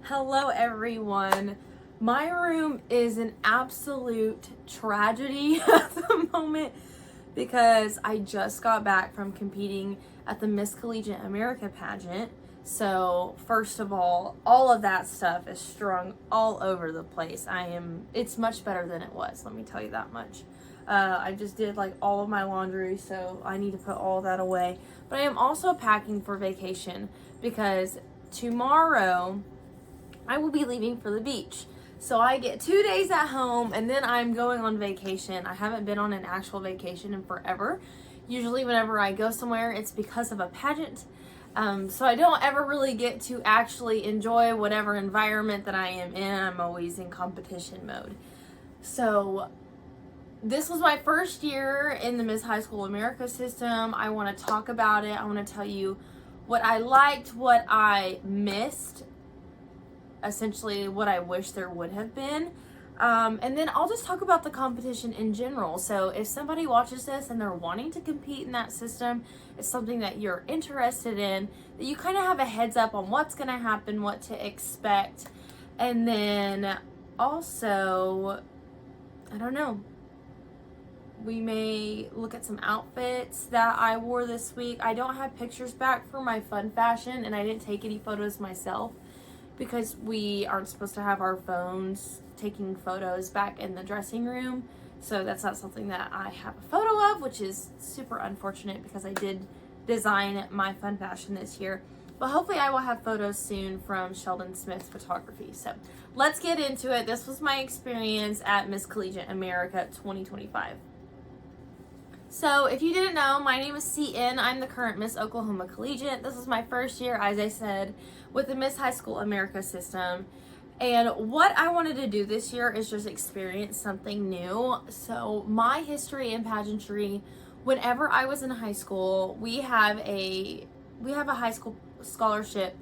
Hello everyone. My room is an absolute tragedy at the moment because I just got back from competing at the Miss Collegiate America pageant. So first of all of that stuff is strung all over the place. It's much better than it was, let me tell you that much. I just did like all of my laundry, so I need to put all that away. But I am also packing for vacation because tomorrow I will be leaving for the beach. So I get 2 days at home and then I'm going on vacation. I haven't been on an actual vacation in forever. Usually whenever I go somewhere, it's because of a pageant. So I don't ever really get to actually enjoy whatever environment that I am in. I'm always in competition mode. So this was my first year in the Miss High School America system. I want to talk about it. I want to tell you what I liked, what I missed, essentially what I wish there would have been. And then I'll just talk about the competition in general. So if somebody watches this and they're wanting to compete in that system, it's something that you're interested in, that you kind of have a heads up on what's going to happen, what to expect. And then also, I don't know, we may look at some outfits that I wore this week. I don't have pictures back for my fun fashion and I didn't take any photos myself, because we aren't supposed to have our phones taking photos back in the dressing room. So that's not something that I have a photo of, which is super unfortunate because I did design my fun fashion this year. But hopefully I will have photos soon from Sheldon Smith's photography. So let's get into it. This was my experience at Miss Collegiate America 2025. So if you didn't know, my name is CN. I'm the current Miss Oklahoma Collegiate. This is my first year, as I said, with the Miss High School America system. And what I wanted to do this year is just experience something new. So my history in pageantry, whenever I was in high school, we have a high school scholarship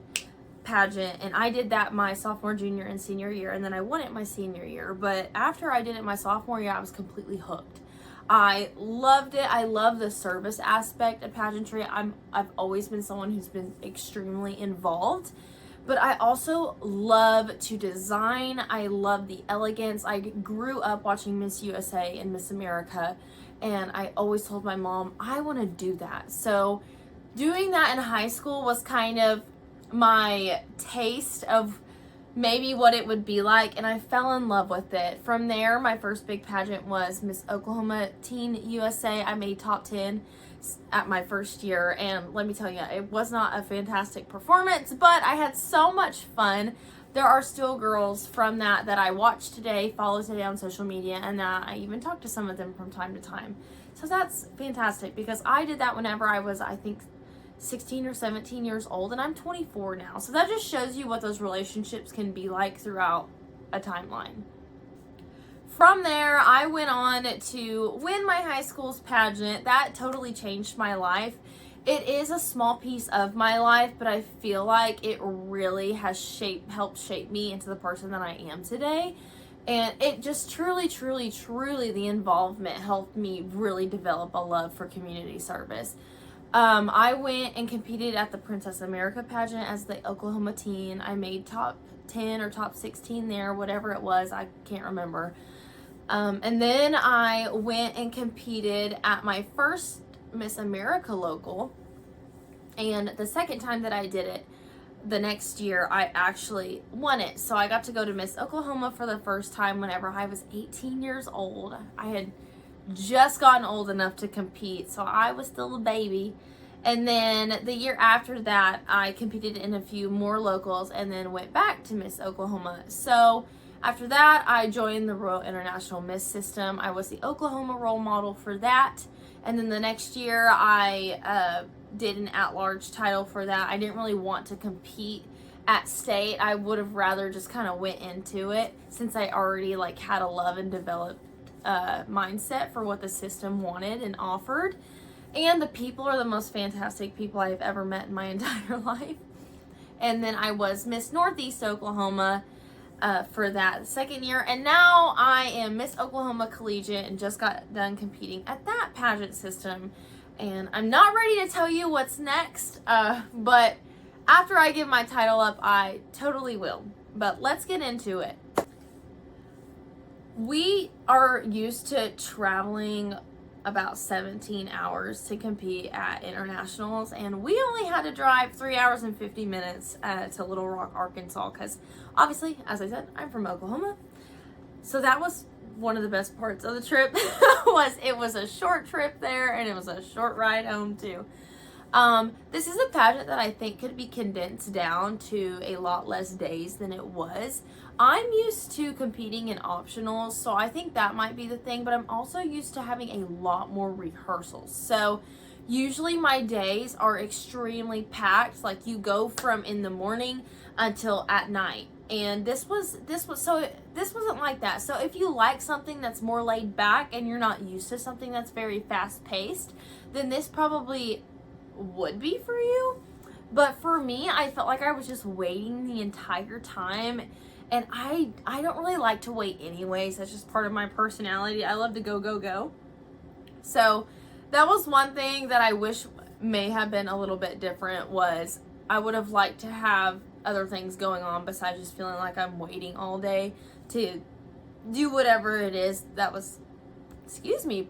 pageant, and I did that my sophomore, junior, and senior year, and then I won it my senior year. But after I did it my sophomore year, I was completely hooked. I loved it. I love the service aspect of pageantry. I've always been someone who's been extremely involved, but I also love to design. I love the elegance. I grew up watching Miss USA and Miss America, and I always told my mom, I want to do that. So doing that in high school was kind of my taste of maybe what it would be like, and I fell in love with it. From there, my first big pageant was Miss Oklahoma Teen USA. I made top 10 at my first year, and let me tell you, it was not a fantastic performance, but I had so much fun. There are still girls from that I watch today, follow today on social media, and I even talk to some of them from time to time. So that's fantastic, because I did that whenever I was, I think, 16 or 17 years old, and I'm 24 now. So that just shows you what those relationships can be like throughout a timeline. From there, I went on to win my high school's pageant. That totally changed my life. It is a small piece of my life, but I feel like it really has helped shape me into the person that I am today. And it just truly, the involvement helped me really develop a love for community service. I went and competed at the Princess America pageant as the Oklahoma teen. I made top 10 or top 16 there, whatever it was, I can't remember. And then I went and competed at my first Miss America local. And the second time that I did it, the next year, I actually won it. So I got to go to Miss Oklahoma for the first time whenever I was 18 years old. I had just gotten old enough to compete, so I was still a baby. And then the year after that, I competed in a few more locals and then went back to Miss Oklahoma. So after that, I joined the Royal International Miss system. I was the Oklahoma role model for that. And then the next year, I did an at-large title for that. I didn't really want to compete at state. I would have rather just kind of went into it, since I already had a love and developed mindset for what the system wanted and offered. And the people are the most fantastic people I've ever met in my entire life. And then I was Miss Northeast Oklahoma for that second year, and now I am Miss Oklahoma Collegiate and just got done competing at that pageant system. And I'm not ready to tell you what's next, but after I give my title up, I totally will. But let's get into it. We are used to traveling about 17 hours to compete at internationals, and we only had to drive 3 hours and 50 minutes to Little Rock, Arkansas, because obviously, as I said, I'm from Oklahoma. So that was one of the best parts of the trip. It was a short trip there, and it was a short ride home too. This is a pageant that I think could be condensed down to a lot less days than it was. I'm used to competing in optionals, so I think that might be the thing, but I'm also used to having a lot more rehearsals. So usually my days are extremely packed. Like, you go from in the morning until at night. And this wasn't like that. So if you like something that's more laid back and you're not used to something that's very fast paced, then this probably would be for you. But for me, I felt like I was just waiting the entire time, and I don't really like to wait anyways. That's just part of my personality. I love to go. So that was one thing that I wish may have been a little bit different. Was I would have liked to have other things going on besides just feeling like I'm waiting all day to do whatever it is that was,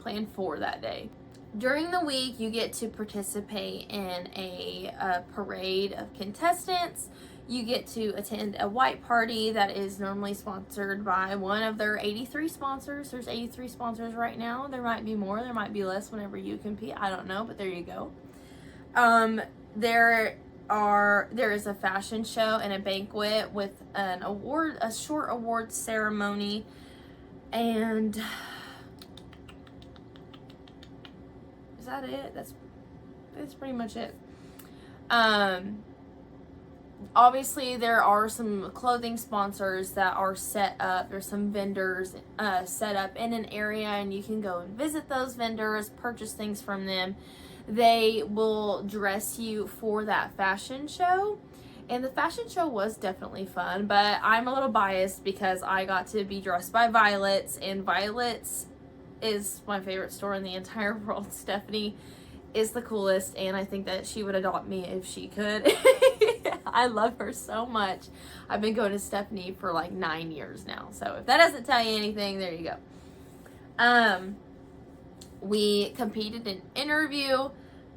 planned for that day. During the week, you get to participate in a parade of contestants. You get to attend a white party that is normally sponsored by one of their 83 sponsors. There's 83 sponsors right now. There might be more, there might be less whenever you compete. I don't know, but there you go. There is a fashion show and a banquet with a short award ceremony, and is that it? That's pretty much it. Obviously there are some clothing sponsors that are set up. There's some vendors set up in an area, and you can go and visit those vendors, purchase things from them. They will dress you for that fashion show. And the fashion show was definitely fun, but I'm a little biased because I got to be dressed by Violet's, and Violet's is my favorite store in the entire world. Stephanie is the coolest, and I think that she would adopt me if she could. I love her so much. I've been going to Stephanie for like 9 years now. So if that doesn't tell you anything, there you go. We competed in interview,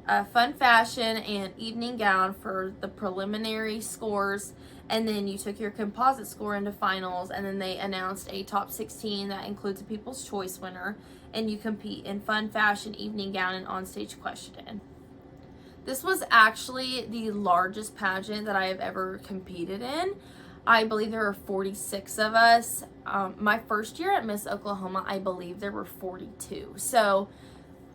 fun fashion, and evening gown for the preliminary scores. And then you took your composite score into finals, and then they announced a top 16 that includes a People's Choice winner, and you compete in fun fashion, evening gown, and onstage question. This was actually the largest pageant that I have ever competed in. I believe there were 46 of us. My first year at Miss Oklahoma, I believe there were 42. So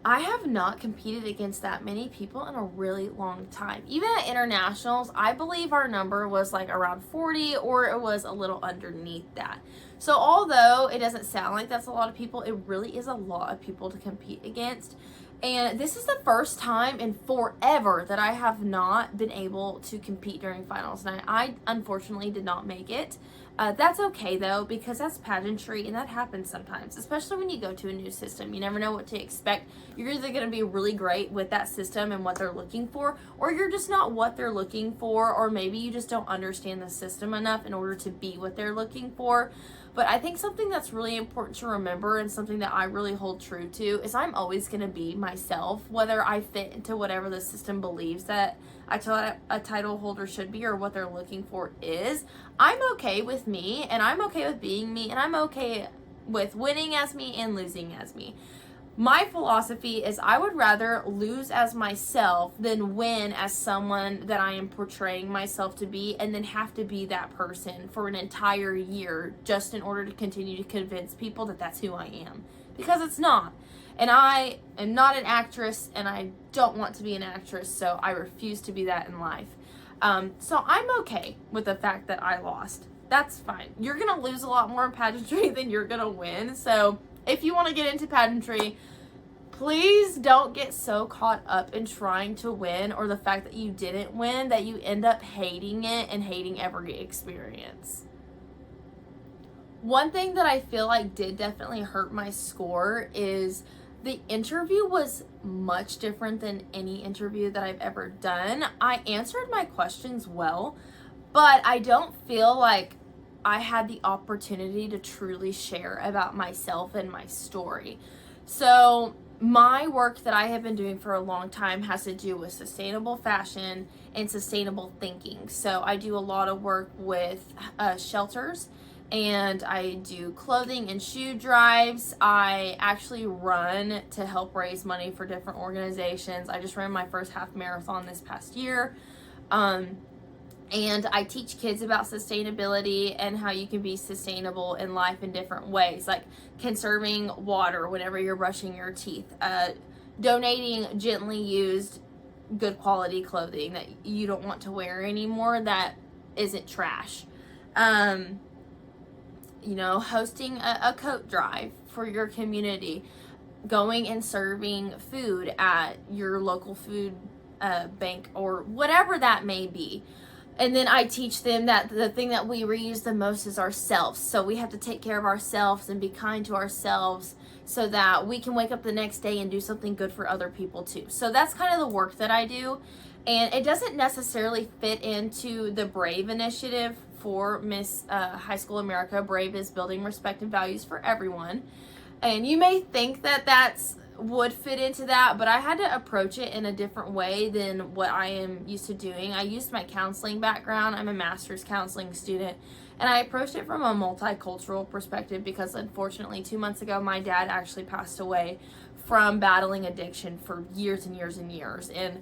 I have not competed against that many people in a really long time. Even at internationals, I believe our number was like around 40, or it was a little underneath that. So although it doesn't sound like that's a lot of people, it really is a lot of people to compete against. And this is the first time in forever that I have not been able to compete during finals. And I unfortunately did not make it. That's okay though, because that's pageantry, and that happens sometimes, especially when you go to a new system. You never know what to expect. You're either going to be really great with that system and what they're looking for, or you're just not what they're looking for, or maybe you just don't understand the system enough in order to be what they're looking for. But I think something that's really important to remember, and something that I really hold true to, is I'm always going to be myself, whether I fit into whatever the system believes that a title holder should be, or what they're looking for is. I'm okay with me, and I'm okay with being me, and I'm okay with winning as me and losing as me. My philosophy is I would rather lose as myself than win as someone that I am portraying myself to be, and then have to be that person for an entire year just in order to continue to convince people that that's who I am. Because it's not. And I am not an actress, and I don't want to be an actress, so I refuse to be that in life. So I'm okay with the fact that I lost. That's fine. You're going to lose a lot more in pageantry than you're going to win. So if you want to get into pageantry, please don't get so caught up in trying to win, or the fact that you didn't win, that you end up hating it and hating every experience. One thing that I feel like did definitely hurt my score is the interview was much different than any interview that I've ever done. I answered my questions well, but I don't feel like I had the opportunity to truly share about myself and my story. So my work that I have been doing for a long time has to do with sustainable fashion and sustainable thinking. So I do a lot of work with shelters, and I do clothing and shoe drives. I actually run to help raise money for different organizations. I just ran my first half marathon this past year. And I teach kids about sustainability and how you can be sustainable in life in different ways, like conserving water whenever you're brushing your teeth, donating gently used, good quality clothing that you don't want to wear anymore that isn't trash. Hosting a coat drive for your community, going and serving food at your local food bank or whatever that may be. And then I teach them that the thing that we reuse the most is ourselves. So we have to take care of ourselves and be kind to ourselves so that we can wake up the next day and do something good for other people too. So that's kind of the work that I do. And it doesn't necessarily fit into the Brave initiative for Miss High School America. Brave is building respect and values for everyone. And you may think that that's would fit into that, but I had to approach it in a different way than what I am used to doing. I used my counseling background. I'm a master's counseling student, and I approached it from a multicultural perspective because unfortunately 2 months ago my dad actually passed away from battling addiction for years and years and years. And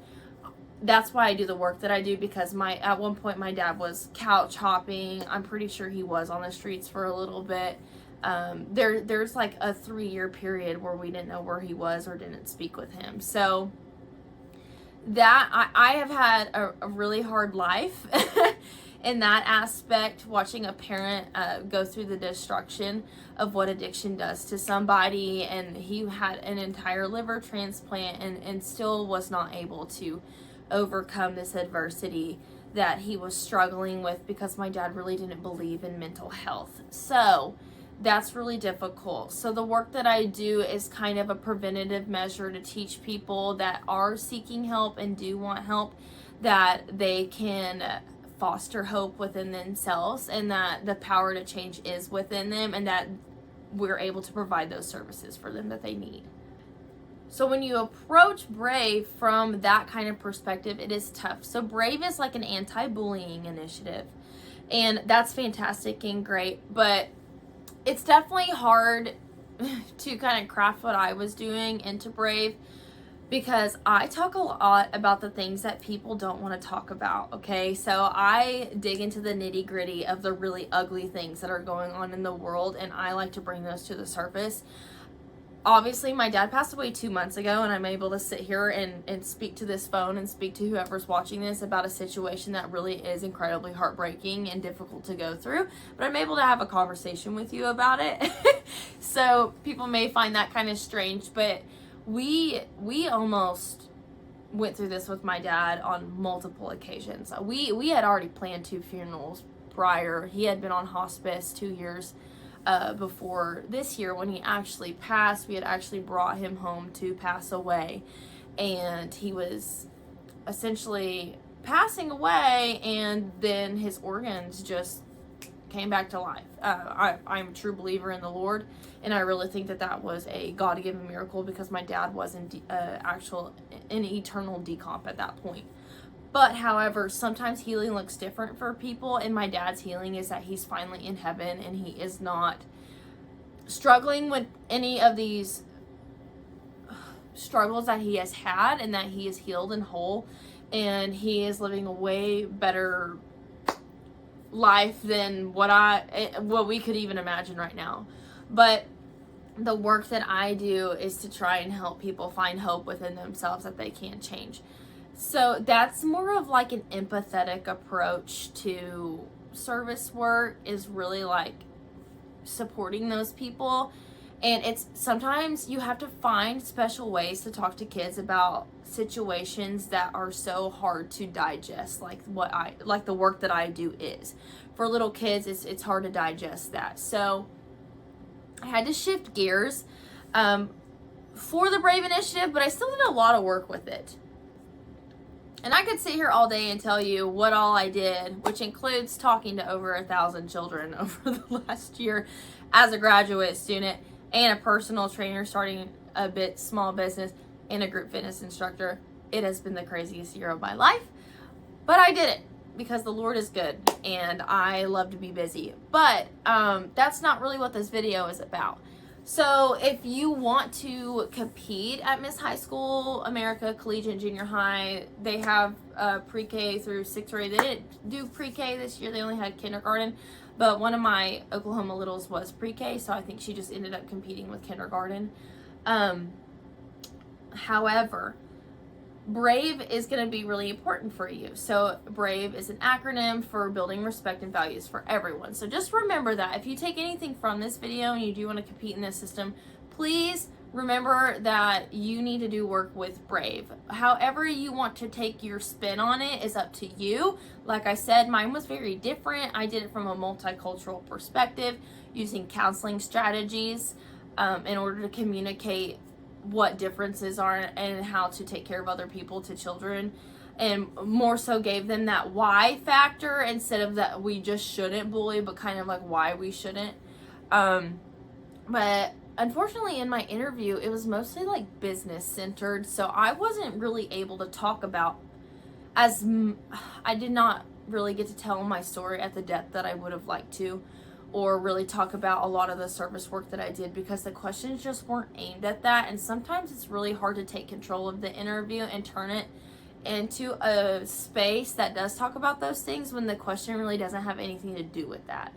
that's why I do the work that I do, because at one point my dad was couch hopping. I'm pretty sure he was on the streets for a little bit. There's like a 3-year period where we didn't know where he was or didn't speak with him. So that I have had a really hard life in that aspect, watching a parent go through the destruction of what addiction does to somebody. And he had an entire liver transplant and still was not able to overcome this adversity that he was struggling with, because my dad really didn't believe in mental health. So that's really difficult. So the work that I do is kind of a preventative measure to teach people that are seeking help and do want help that they can foster hope within themselves, and that the power to change is within them, and that we're able to provide those services for them that they need. So when you approach Brave from that kind of perspective, it is tough. So Brave is like an anti-bullying initiative, and that's fantastic and great, but it's definitely hard to kind of craft what I was doing into Brave, because I talk a lot about the things that people don't want to talk about, okay? So I dig into the nitty-gritty of the really ugly things that are going on in the world, and I like to bring those to the surface. Obviously, my dad passed away 2 months ago, and I'm able to sit here and speak to this phone and speak to whoever's watching this about a situation that really is incredibly heartbreaking and difficult to go through. But I'm able to have a conversation with you about it. So people may find that kind of strange, but we almost went through this with my dad on multiple occasions. We had already planned 2 funerals prior. He had been on hospice 2 years before this year. When he actually passed, we had actually brought him home to pass away, and he was essentially passing away, and then his organs just came back to life. I'm a true believer in the Lord, and I really think that was a God-given miracle, because my dad was in an eternal decomp at that point. But however, sometimes healing looks different for people, and my dad's healing is that he's finally in heaven, and he is not struggling with any of these struggles that he has had, and that he is healed and whole, and he is living a way better life than what we could even imagine right now. But the work that I do is to try and help people find hope within themselves that they can change. So that's more of like an empathetic approach to service work, is really like supporting those people. And it's sometimes you have to find special ways to talk to kids about situations that are so hard to digest, like the work that I do is. For little kids, it's hard to digest that. So I had to shift gears for the Brave Initiative, but I still did a lot of work with it. And I could sit here all day and tell you what all I did, which includes talking to over 1,000 children over the last year as a graduate student and a personal trainer starting a small business and a group fitness instructor. It has been the craziest year of my life, but I did it because the Lord is good and I love to be busy. But that's not really what this video is about. So if you want to compete at Miss High School America, collegiate, junior high, they have pre-K through 6th grade. They didn't do pre-K this year. They only had kindergarten. But one of my Oklahoma littles was pre-K, so I think she just ended up competing with kindergarten. However, BRAVE is going to be really important for you. So BRAVE is an acronym for building respect and values for everyone. So just remember that. If you take anything from this video and you do want to compete in this system, please remember that you need to do work with BRAVE. However you want to take your spin on it is up to you. Like I said, mine was very different. I did it from a multicultural perspective using counseling strategies in order to communicate what differences are and how to take care of other people to children, and more so gave them that why factor instead of that we just shouldn't bully, but kind of like why we shouldn't. But unfortunately in my interview it was mostly like business centered, so I wasn't really able to talk about I did not really get to tell my story at the depth that I would have liked to, or really talk about a lot of the service work that I did, because the questions just weren't aimed at that. And sometimes it's really hard to take control of the interview and turn it into a space that does talk about those things when the question really doesn't have anything to do with that.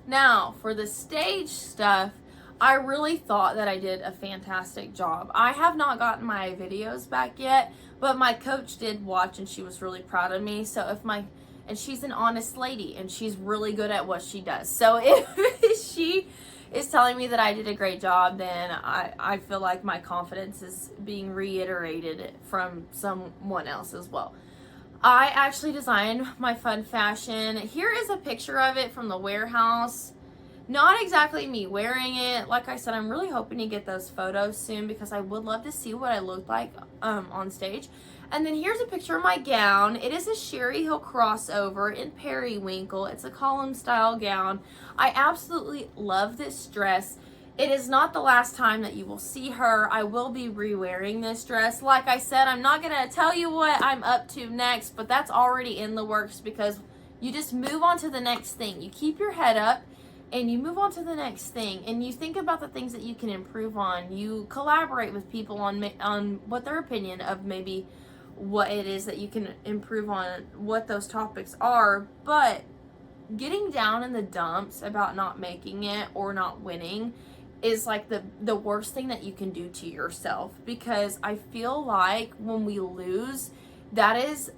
Now, for the stage stuff, I really thought that I did a fantastic job. I have not gotten my videos back yet, but my coach did watch and she was really proud of me. So and she's an honest lady and she's really good at what she does. So if she is telling me that I did a great job, then I feel like my confidence is being reiterated from someone else as well. I actually designed my fun fashion. Here is a picture of it from the warehouse. Not exactly me wearing it. Like I said, I'm really hoping to get those photos soon because I would love to see what I look like on stage. And then here's a picture of my gown. It is a Sherry Hill crossover in periwinkle. It's a column style gown. I absolutely love this dress. It is not the last time that you will see her. I will be re-wearing this dress. Like I said, I'm not going to tell you what I'm up to next, but that's already in the works because you just move on to the next thing. You keep your head up and you move on to the next thing, and you think about the things that you can improve on. You collaborate with people on what their opinion of maybe what it is that you can improve on, what those topics are. But getting down in the dumps about not making it or not winning is like the worst thing that you can do to yourself, because I feel like when we lose, that is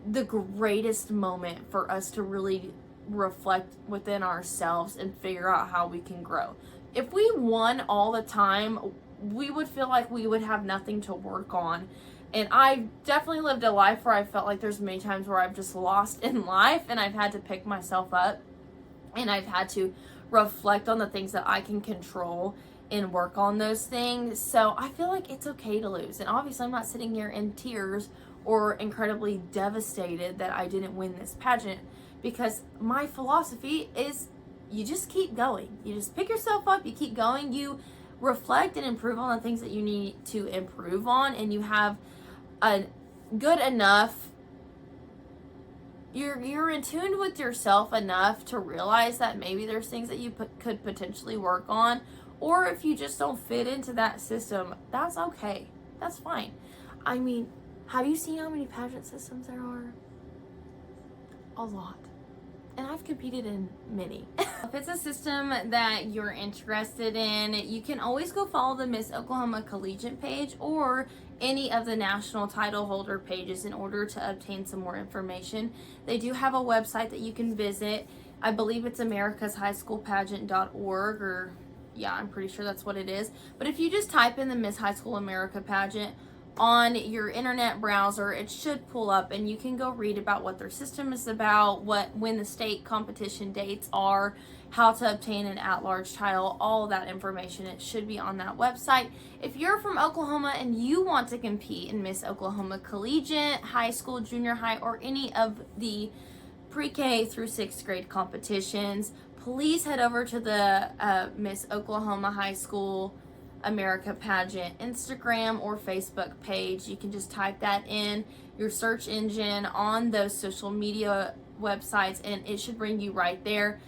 the greatest moment for us to really reflect within ourselves and figure out how we can grow. If we won all the time, we would feel like we would have nothing to work on. And I've definitely lived a life where I felt like there's many times where I've just lost in life and I've had to pick myself up and I've had to reflect on the things that I can control and work on those things. So I feel like it's okay to lose. And obviously I'm not sitting here in tears or incredibly devastated that I didn't win this pageant, because my philosophy is you just keep going. You just pick yourself up, you keep going, you reflect and improve on the things that you need to improve on, and you have a good enough, you're in tune with yourself enough to realize that maybe there's things that you could potentially work on, or if you just don't fit into that system, that's okay. That's fine. I mean, have you seen how many pageant systems there are? A lot. And I've competed in many. If it's a system that you're interested in, you can always go follow the Miss Oklahoma Collegiate page or any of the national title holder pages in order to obtain some more information. They do have a website that you can visit. I believe it's americashighschoolpageant.org, or yeah, I'm pretty sure that's what it is. But if you just type in the Miss High School America pageant on your internet browser, it should pull up and you can go read about what their system is about, when the state competition dates are, how to obtain an at-large title, all that information. It should be on that website. If you're from Oklahoma and you want to compete in Miss Oklahoma Collegiate, high school, junior high, or any of the pre-K through 6th grade competitions, please head over to the Miss Oklahoma High School America Pageant Instagram or Facebook page. You can just type that in your search engine on those social media websites and it should bring you right there.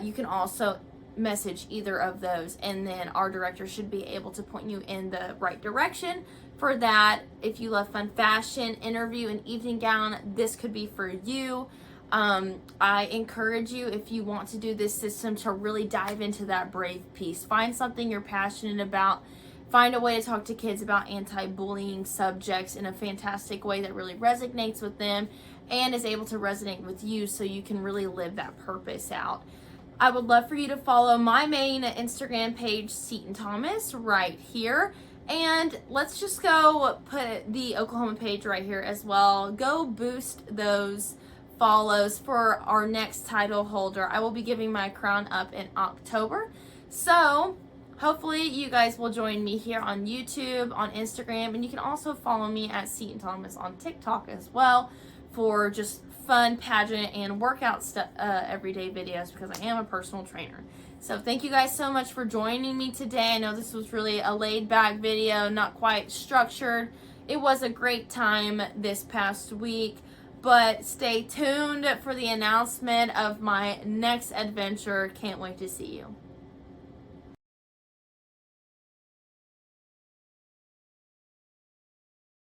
You can also message either of those and then our director should be able to point you in the right direction for that. If you love fun fashion, interview, and evening gown, this could be for you. I encourage you, if you want to do this system, to really dive into that brave piece. Find something you're passionate about. Find a way to talk to kids about anti-bullying subjects in a fantastic way that really resonates with them and is able to resonate with you so you can really live that purpose out. I would love for you to follow my main Instagram page, Seton Thomas, right here. And let's just go put the Oklahoma page right here as well. Go boost those follows for our next title holder. I will be giving my crown up in October. So hopefully you guys will join me here on YouTube, on Instagram, and you can also follow me at Seton Thomas on TikTok as well for just fun pageant and workout stuff, everyday videos, because I am a personal trainer. So thank you guys so much for joining me today. I know this was really a laid back video, not quite structured. It was a great time this past week. But stay tuned for the announcement of my next adventure. Can't wait to see you.